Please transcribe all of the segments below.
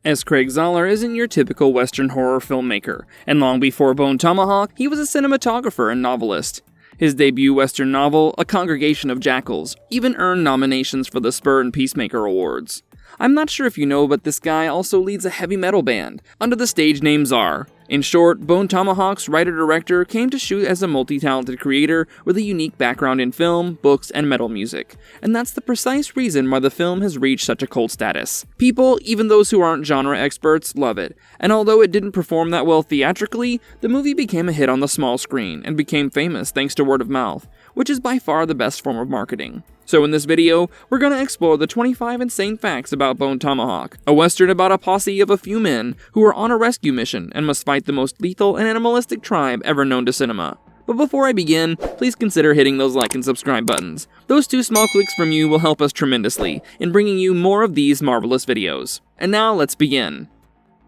S. Craig Zahler isn't your typical Western horror filmmaker, and long before Bone Tomahawk, he was a cinematographer and novelist. His debut Western novel, A Congregation of Jackals, even earned nominations for the Spur and Peacemaker awards. I'm not sure if you know, but this guy also leads a heavy metal band, under the stage name Czar. In short, Bone Tomahawk's writer-director came to shoot as a multi-talented creator with a unique background in film, books, and metal music, and that's the precise reason why the film has reached such a cult status. People, even those who aren't genre experts, love it, and although it didn't perform that well theatrically, the movie became a hit on the small screen and became famous thanks to word of mouth, which is by far the best form of marketing. So in this video, we're gonna explore the 25 insane facts about Bone Tomahawk, a western about a posse of a few men who are on a rescue mission and must fight the most lethal and animalistic tribe ever known to cinema. But before I begin, please consider hitting those like and subscribe buttons. Those two small clicks from you will help us tremendously in bringing you more of these marvelous videos. And now let's begin.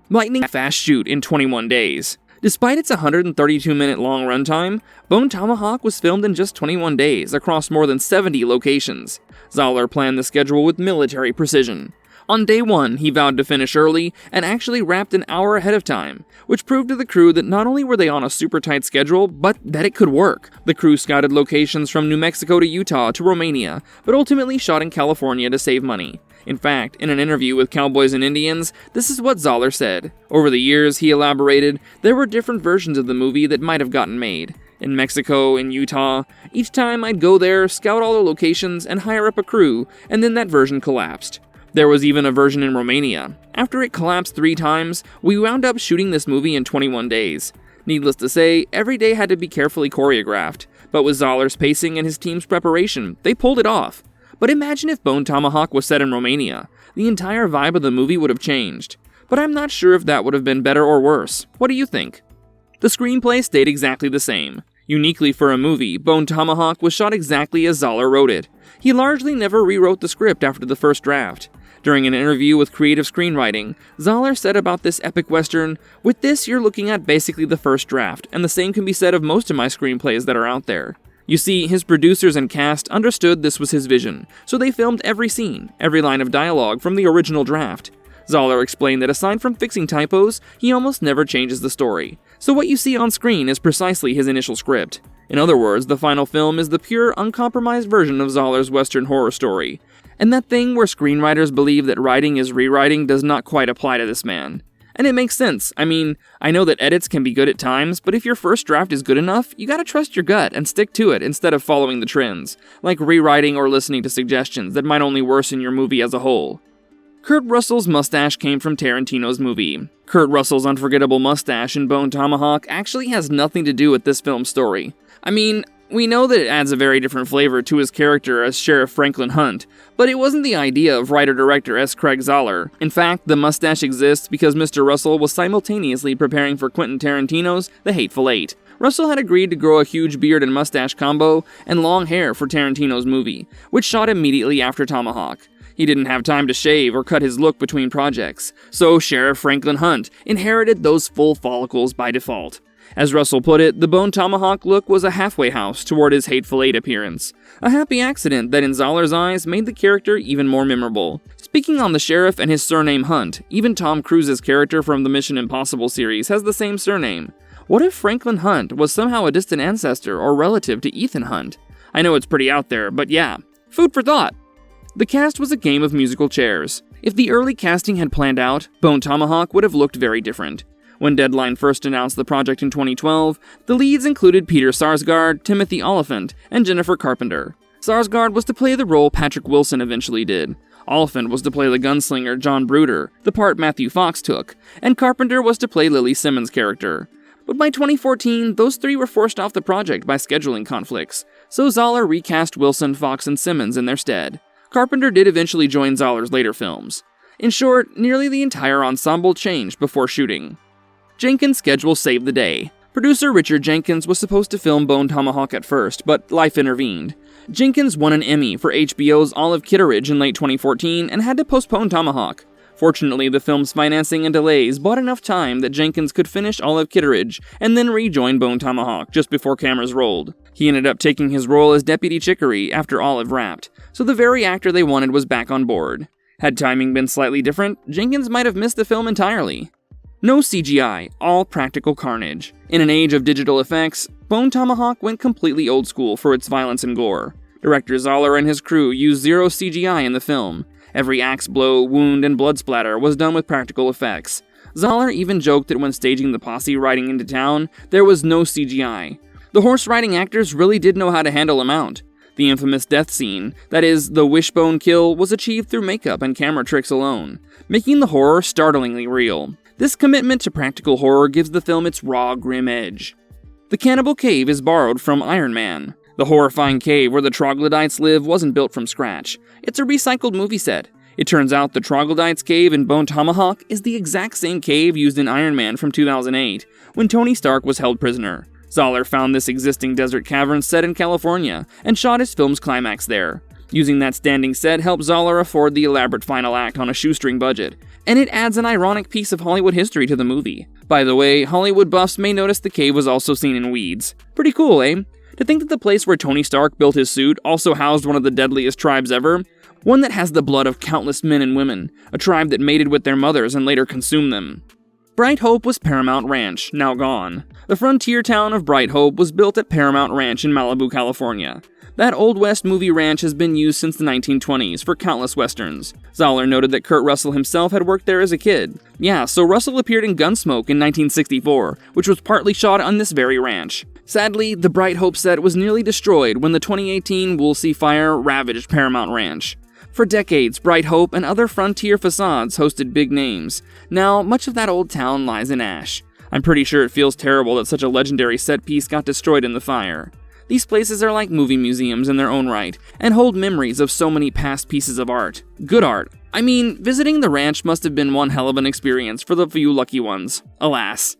Lightning fast shoot in 21 days. Despite its 132-minute long runtime, Bone Tomahawk was filmed in just 21 days across more than 70 locations. Zahler planned the schedule with military precision. On day 1, he vowed to finish early and actually wrapped an hour ahead of time, which proved to the crew that not only were they on a super tight schedule, but that it could work. The crew scouted locations from New Mexico to Utah to Romania, but ultimately shot in California to save money. In fact, in an interview with Cowboys and Indians, this is what Zahler said. Over the years, he elaborated, there were different versions of the movie that might have gotten made. In Mexico, in Utah, each time I'd go there, scout all the locations, and hire up a crew, and then that version collapsed. There was even a version in Romania. After it collapsed 3 times, we wound up shooting this movie in 21 days. Needless to say, every day had to be carefully choreographed, but with Zahler's pacing and his team's preparation, they pulled it off. But imagine if Bone Tomahawk was set in Romania. The entire vibe of the movie would have changed. But I'm not sure if that would have been better or worse. What do you think? The screenplay stayed exactly the same. Uniquely for a movie, Bone Tomahawk was shot exactly as Zahler wrote it. He largely never rewrote the script after the first draft. During an interview with Creative Screenwriting, Zahler said about this epic western, "With this, you're looking at basically the first draft, and the same can be said of most of my screenplays that are out there." You see, his producers and cast understood this was his vision, so they filmed every scene, every line of dialogue from the original draft. Zahler explained that aside from fixing typos, he almost never changes the story, so what you see on screen is precisely his initial script. In other words, the final film is the pure, uncompromised version of Zahler's Western horror story. And that thing where screenwriters believe that writing is rewriting does not quite apply to this man. And it makes sense. I mean, I know that edits can be good at times, but if your first draft is good enough, you gotta trust your gut and stick to it instead of following the trends, like rewriting or listening to suggestions that might only worsen your movie as a whole. Kurt Russell's mustache came from Tarantino's movie. Kurt Russell's unforgettable mustache in Bone Tomahawk actually has nothing to do with this film's story. I mean, we know that it adds a very different flavor to his character as Sheriff Franklin Hunt, but it wasn't the idea of writer-director S. Craig Zahler. In fact, the mustache exists because Mr. Russell was simultaneously preparing for Quentin Tarantino's The Hateful Eight. Russell had agreed to grow a huge beard and mustache combo and long hair for Tarantino's movie, which shot immediately after Tomahawk. He didn't have time to shave or cut his look between projects, so Sheriff Franklin Hunt inherited those full follicles by default. As Russell put it, the Bone Tomahawk look was a halfway house toward his Hateful Eight appearance. A happy accident that in Zahler's eyes made the character even more memorable. Speaking on the sheriff and his surname Hunt, even Tom Cruise's character from the Mission Impossible series has the same surname. What if Franklin Hunt was somehow a distant ancestor or relative to Ethan Hunt? I know it's pretty out there, but yeah, food for thought. The cast was a game of musical chairs. If the early casting had planned out, Bone Tomahawk would have looked very different. When Deadline first announced the project in 2012, the leads included Peter Sarsgaard, Timothy Olyphant, and Jennifer Carpenter. Sarsgaard was to play the role Patrick Wilson eventually did. Olyphant was to play the gunslinger John Bruder, the part Matthew Fox took, and Carpenter was to play Lily Simmons' character. But by 2014, those 3 were forced off the project by scheduling conflicts, so Zahler recast Wilson, Fox, and Simmons in their stead. Carpenter did eventually join Zahler's later films. In short, nearly the entire ensemble changed before shooting. Jenkins' schedule saved the day. Producer Richard Jenkins was supposed to film Bone Tomahawk at first, but life intervened. Jenkins won an Emmy for HBO's Olive Kitteridge in late 2014 and had to postpone Tomahawk. Fortunately, the film's financing and delays bought enough time that Jenkins could finish Olive Kitteridge and then rejoin Bone Tomahawk just before cameras rolled. He ended up taking his role as Deputy Chicory after Olive wrapped, so the very actor they wanted was back on board. Had timing been slightly different, Jenkins might have missed the film entirely. No CGI, all practical carnage. In an age of digital effects, Bone Tomahawk went completely old school for its violence and gore. Director Zahler and his crew used zero CGI in the film. Every axe blow, wound, and blood splatter was done with practical effects. Zahler even joked that when staging the posse riding into town, there was no CGI. The horse-riding actors really did know how to handle a mount. The infamous death scene, that is, the wishbone kill, was achieved through makeup and camera tricks alone, making the horror startlingly real. This commitment to practical horror gives the film its raw, grim edge. The cannibal cave is borrowed from Iron Man. The horrifying cave where the troglodytes live wasn't built from scratch. It's a recycled movie set. It turns out the troglodytes cave in Bone Tomahawk is the exact same cave used in Iron Man from 2008, when Tony Stark was held prisoner. Zahler found this existing desert cavern set in California and shot his film's climax there. Using that standing set helped Zahler afford the elaborate final act on a shoestring budget, and it adds an ironic piece of Hollywood history to the movie. By the way, Hollywood buffs may notice the cave was also seen in weeds. Pretty cool, eh? To think that the place where Tony Stark built his suit also housed one of the deadliest tribes ever, one that has the blood of countless men and women, a tribe that mated with their mothers and later consumed them. Bright Hope was Paramount Ranch, now gone. The frontier town of Bright Hope was built at Paramount Ranch in Malibu, California. That Old West movie ranch has been used since the 1920s for countless westerns. Zahler noted that Kurt Russell himself had worked there as a kid. Yeah, so Russell appeared in Gunsmoke in 1964, which was partly shot on this very ranch. Sadly, the Bright Hope set was nearly destroyed when the 2018 Woolsey fire ravaged Paramount Ranch. For decades, Bright Hope and other frontier facades hosted big names. Now, much of that old town lies in ash. I'm pretty sure it feels terrible that such a legendary set piece got destroyed in the fire. These places are like movie museums in their own right, and hold memories of so many past pieces of art. Good art. I mean, visiting the ranch must have been one hell of an experience for the few lucky ones. Alas.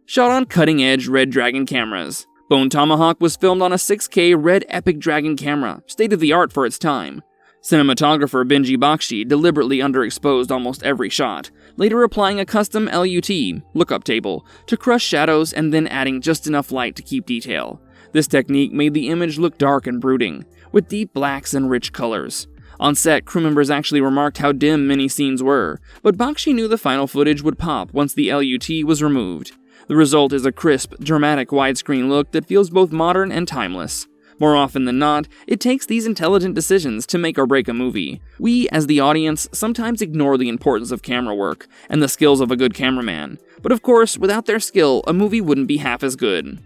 Shot on cutting-edge Red Dragon cameras. Bone Tomahawk was filmed on a 6K Red Epic Dragon camera, state-of-the-art for its time. Cinematographer Benji Bakshi deliberately underexposed almost every shot, later applying a custom LUT, lookup table, to crush shadows and then adding just enough light to keep detail. This technique made the image look dark and brooding, with deep blacks and rich colors. On set, crew members actually remarked how dim many scenes were, but Bakshi knew the final footage would pop once the LUT was removed. The result is a crisp, dramatic widescreen look that feels both modern and timeless. More often than not, it takes these intelligent decisions to make or break a movie. We, as the audience, sometimes ignore the importance of camera work and the skills of a good cameraman. But of course, without their skill, a movie wouldn't be half as good.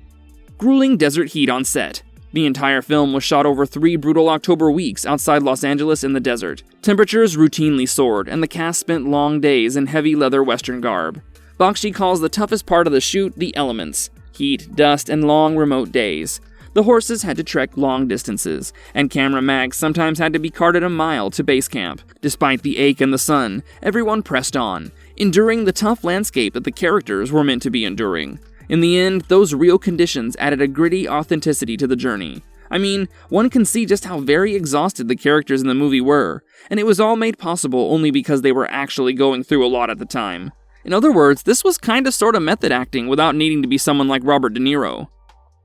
Grueling desert heat on set. The entire film was shot over 3 brutal October weeks outside Los Angeles in the desert. Temperatures routinely soared, and the cast spent long days in heavy leather western garb. Bakshi calls the toughest part of the shoot the elements: heat, dust, and long remote days. The horses had to trek long distances, and camera mags sometimes had to be carted a mile to base camp. Despite the ache and the sun, everyone pressed on, enduring the tough landscape that the characters were meant to be enduring. In the end, those real conditions added a gritty authenticity to the journey. I mean, one can see just how very exhausted the characters in the movie were, and it was all made possible only because they were actually going through a lot at the time. In other words, this was kinda sorta method acting without needing to be someone like Robert De Niro.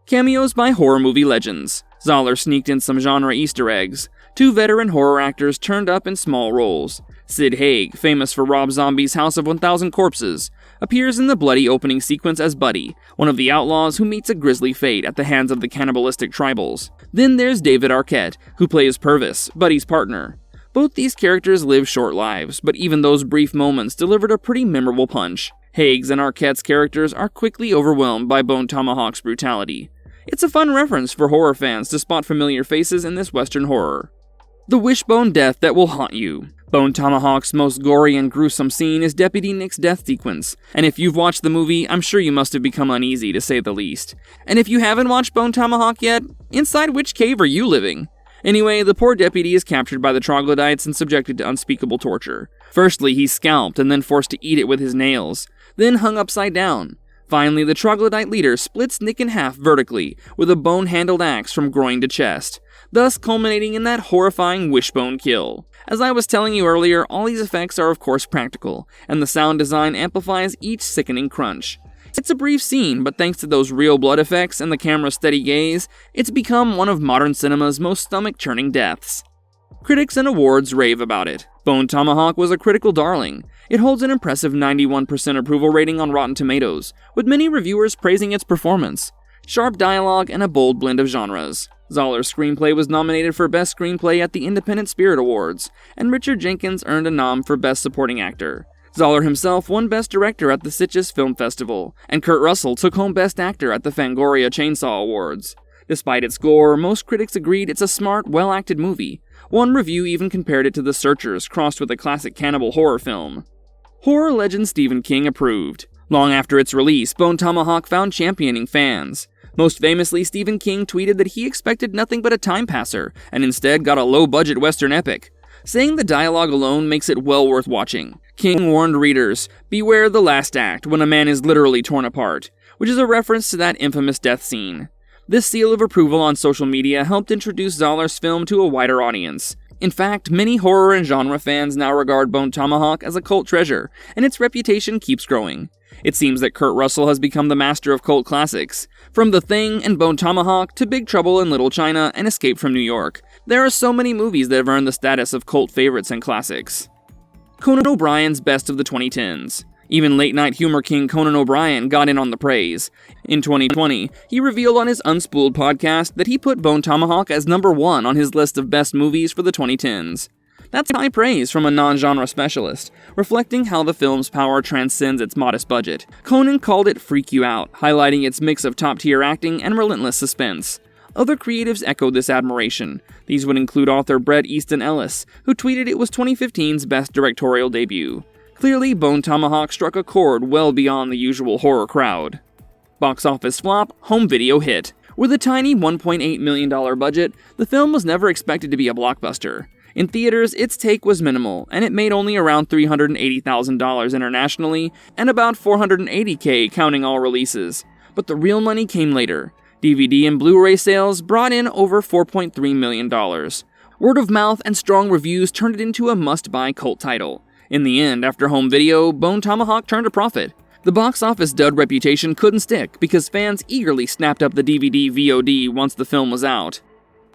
Cameos by horror movie legends. Zahler sneaked in some genre Easter eggs. 2 veteran horror actors turned up in small roles. Sid Haig, famous for Rob Zombie's House of 1,000 Corpses, appears in the bloody opening sequence as Buddy, one of the outlaws who meets a grisly fate at the hands of the cannibalistic tribals. Then there's David Arquette, who plays Purvis, Buddy's partner. Both these characters live short lives, but even those brief moments delivered a pretty memorable punch. Haig's and Arquette's characters are quickly overwhelmed by Bone Tomahawk's brutality. It's a fun reference for horror fans to spot familiar faces in this Western horror. The wishbone death that will haunt you. Bone Tomahawk's most gory and gruesome scene is Deputy Nick's death sequence, and if you've watched the movie, I'm sure you must have become uneasy, to say the least. And if you haven't watched Bone Tomahawk yet, inside which cave are you living? Anyway, the poor deputy is captured by the troglodytes and subjected to unspeakable torture. Firstly, he's scalped and then forced to eat it with his nails, then hung upside down. Finally, the troglodyte leader splits Nick in half vertically with a bone-handled axe from groin to chest, thus culminating in that horrifying wishbone kill. As I was telling you earlier, all these effects are of course practical, and the sound design amplifies each sickening crunch. It's a brief scene, but thanks to those real blood effects and the camera's steady gaze, it's become one of modern cinema's most stomach-churning deaths. Critics and awards rave about it. Bone Tomahawk was a critical darling. It holds an impressive 91% approval rating on Rotten Tomatoes, with many reviewers praising its performance, sharp dialogue, and a bold blend of genres. Zahler's screenplay was nominated for Best Screenplay at the Independent Spirit Awards, and Richard Jenkins earned a nom for Best Supporting Actor. Zahler himself won Best Director at the Sitges Film Festival, and Kurt Russell took home Best Actor at the Fangoria Chainsaw Awards. Despite its gore, most critics agreed it's a smart, well-acted movie. One review even compared it to The Searchers crossed with a classic cannibal horror film. Horror legend Stephen King approved. Long after its release, Bone Tomahawk found championing fans. Most famously, Stephen King tweeted that he expected nothing but a time passer, and instead got a low-budget Western epic. Saying the dialogue alone makes it well worth watching. King warned readers, beware the last act when a man is literally torn apart, which is a reference to that infamous death scene. This seal of approval on social media helped introduce Zahler's film to a wider audience. In fact, many horror and genre fans now regard Bone Tomahawk as a cult treasure, and its reputation keeps growing. It seems that Kurt Russell has become the master of cult classics. From The Thing and Bone Tomahawk to Big Trouble in Little China and Escape from New York, there are so many movies that have earned the status of cult favorites and classics. Conan O'Brien's Best of the 2010s. Even late-night humor king Conan O'Brien got in on the praise. In 2020, he revealed on his Unspooled podcast that he put Bone Tomahawk as number 1 on his list of best movies for the 2010s. That's high praise from a non-genre specialist, reflecting how the film's power transcends its modest budget. Conan called it freak you out, highlighting its mix of top-tier acting and relentless suspense. Other creatives echoed this admiration. These would include author Bret Easton Ellis, who tweeted it was 2015's best directorial debut. Clearly, Bone Tomahawk struck a chord well beyond the usual horror crowd. Box office flop, home video hit. With a tiny $1.8 million budget, the film was never expected to be a blockbuster. In theaters, its take was minimal, and it made only around $380,000 internationally, and about $480K counting all releases. But the real money came later. DVD and Blu-ray sales brought in over $4.3 million. Word of mouth and strong reviews turned it into a must-buy cult title. In the end, after home video, Bone Tomahawk turned a profit. The box office dud reputation couldn't stick because fans eagerly snapped up the DVD VOD once the film was out.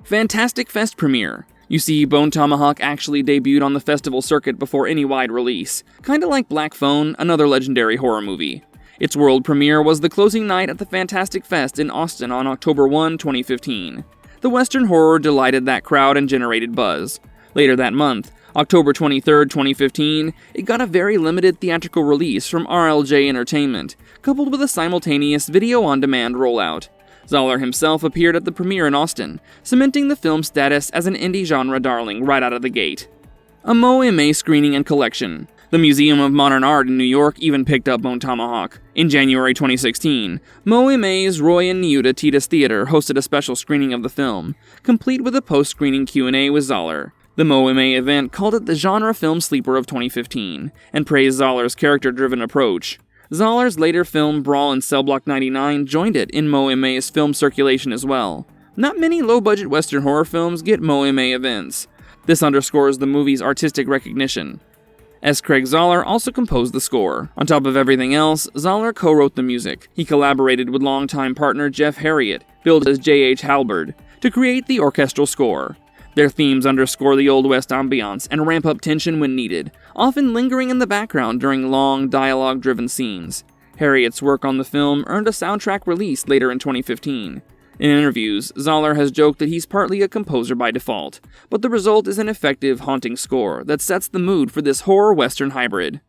Fantastic Fest premiere. You see, Bone Tomahawk actually debuted on the festival circuit before any wide release, kinda like Black Phone, another legendary horror movie. Its world premiere was the closing night at the Fantastic Fest in Austin on October 1, 2015. The Western horror delighted that crowd and generated buzz. Later that month, October 23, 2015, it got a very limited theatrical release from RLJ Entertainment, coupled with a simultaneous video-on-demand rollout. Zahler himself appeared at the premiere in Austin, cementing the film's status as an indie genre darling right out of the gate. A Moe screening and collection. The Museum of Modern Art in New York even picked up Bone Tomahawk. In January 2016, Moe's Roy and Niuta Titus Theater hosted a special screening of the film, complete with a post-screening Q&A with Zahler. The Moe event called it the genre film sleeper of 2015, and praised Zahler's character-driven approach. Zahler's later film Brawl in Cell Block 99 joined it in Moe's film circulation as well. Not many low-budget Western horror films get Moe events. This underscores the movie's artistic recognition. S. Craig Zahler also composed the score. On top of everything else, Zahler co-wrote the music. He collaborated with longtime partner Jeff Harriott, billed as J.H. Halberd, to create the orchestral score. Their themes underscore the Old West ambiance and ramp up tension when needed, often lingering in the background during long, dialogue-driven scenes. Harriott's work on the film earned a soundtrack release later in 2015. In interviews, Zahler has joked that he's partly a composer by default, but the result is an effective, haunting score that sets the mood for this horror-western hybrid.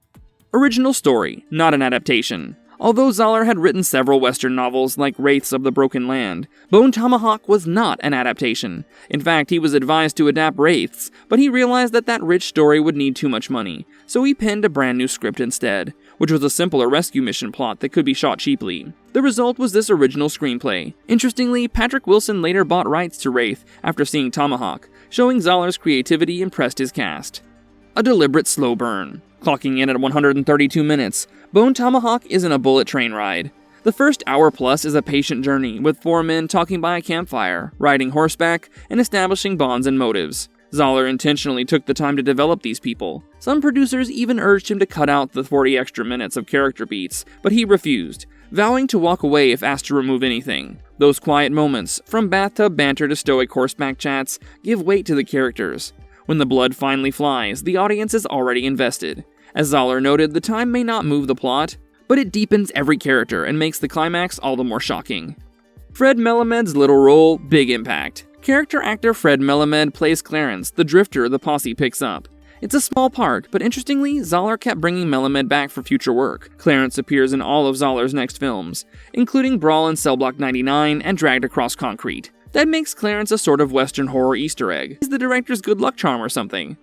Original story, not an adaptation. Although Zahler had written several Western novels like Wraiths of the Broken Land, Bone Tomahawk was not an adaptation. In fact, he was advised to adapt Wraiths, but he realized that rich story would need too much money, so he penned a brand new script instead, which was a simpler rescue mission plot that could be shot cheaply. The result was this original screenplay. Interestingly, Patrick Wilson later bought rights to Wraith after seeing Tomahawk, showing Zahler's creativity impressed his cast. A deliberate slow burn. Clocking in at 132 minutes, Bone Tomahawk isn't a bullet train ride. The first hour plus is a patient journey, with 4 men talking by a campfire, riding horseback, and establishing bonds and motives. Zahler intentionally took the time to develop these people. Some producers even urged him to cut out the 40 extra minutes of character beats, but he refused, vowing to walk away if asked to remove anything. Those quiet moments, from bathtub banter to stoic horseback chats, give weight to the characters. When the blood finally flies, the audience is already invested. As Zahler noted, the time may not move the plot, but it deepens every character and makes the climax all the more shocking. Fred Melamed's little role, big impact. Character actor Fred Melamed plays Clarence, the drifter the posse picks up. It's a small part, but interestingly, Zahler kept bringing Melamed back for future work. Clarence appears in all of Zahler's next films, including Brawl in Cell Block 99 and Dragged Across Concrete. That makes Clarence a sort of Western horror Easter egg. He's the director's good luck charm or something.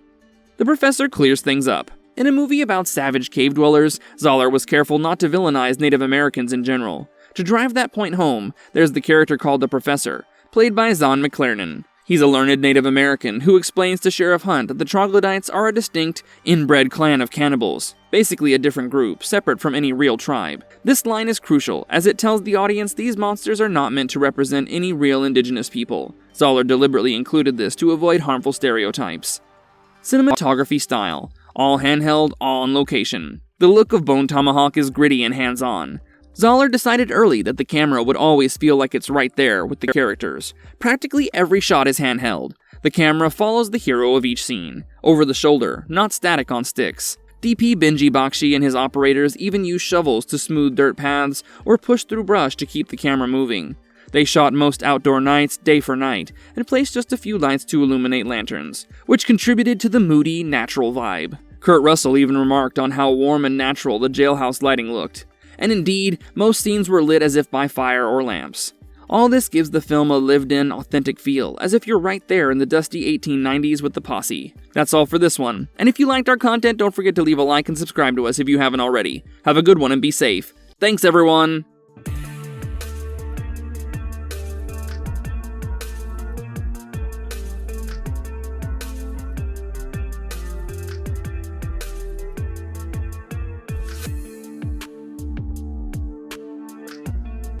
The professor clears things up. In a movie about savage cave dwellers, Zahler was careful not to villainize Native Americans in general. To drive that point home, there's the character called the Professor, played by Zahn McClarnon. He's a learned Native American who explains to Sheriff Hunt that the troglodytes are a distinct, inbred clan of cannibals, basically a different group, separate from any real tribe. This line is crucial, as it tells the audience these monsters are not meant to represent any real indigenous people. Zahler deliberately included this to avoid harmful stereotypes. Cinematography style. All handheld, all on location. The look of Bone Tomahawk is gritty and hands-on. Zahler decided early that the camera would always feel like it's right there with the characters. Practically every shot is handheld. The camera follows the hero of each scene, over the shoulder, not static on sticks. DP Benji Bakshi and his operators even use shovels to smooth dirt paths or push through brush to keep the camera moving. They shot most outdoor nights day for night, and placed just a few lights to illuminate lanterns, which contributed to the moody, natural vibe. Kurt Russell even remarked on how warm and natural the jailhouse lighting looked. And indeed, most scenes were lit as if by fire or lamps. All this gives the film a lived-in, authentic feel, as if you're right there in the dusty 1890s with the posse. That's all for this one, and if you liked our content, don't forget to leave a like and subscribe to us if you haven't already. Have a good one and be safe. Thanks everyone!